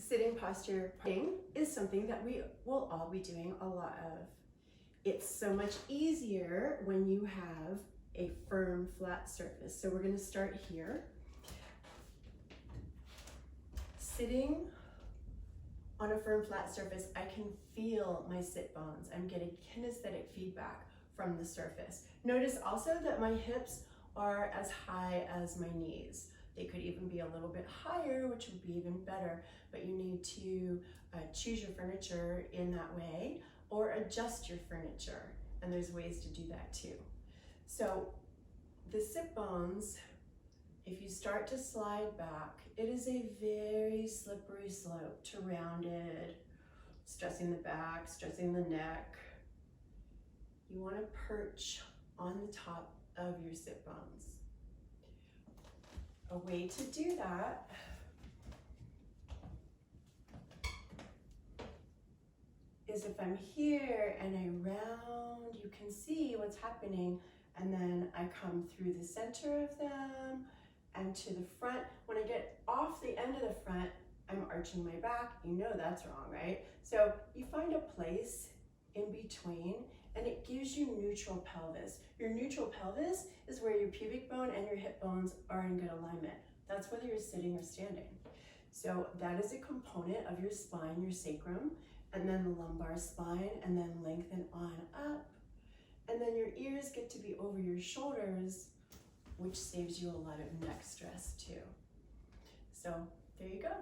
Sitting posture is something that we will all be doing a lot of. It's so much easier when you have a firm, flat surface. So we're going to start here. Sitting on a firm, flat surface, I can feel my sit bones. I'm getting kinesthetic feedback from the surface. Notice also that my hips are as high as my knees. They could even be a little bit higher, which would be even better, but you need to choose your furniture in that way or adjust your furniture, and there's ways to do that too. So the sit bones, if you start to slide back, it is a very slippery slope to rounded, stressing the back, stressing the neck. You want to perch on the top of your sit bones. A way to do that is if I'm here and I round, you can see what's happening, and then I come through the center of them and to the front. When I get off the end of the front, I'm arching my back. You know that's wrong, right? So you find a place in between, and it gives you neutral pelvis. Your neutral pelvis is where your pubic bone and your hip bones are in good alignment. That's whether you're sitting or standing. So that is a component of your spine, your sacrum, and then the lumbar spine, and then lengthen on up. And then your ears get to be over your shoulders, which saves you a lot of neck stress too. So there you go.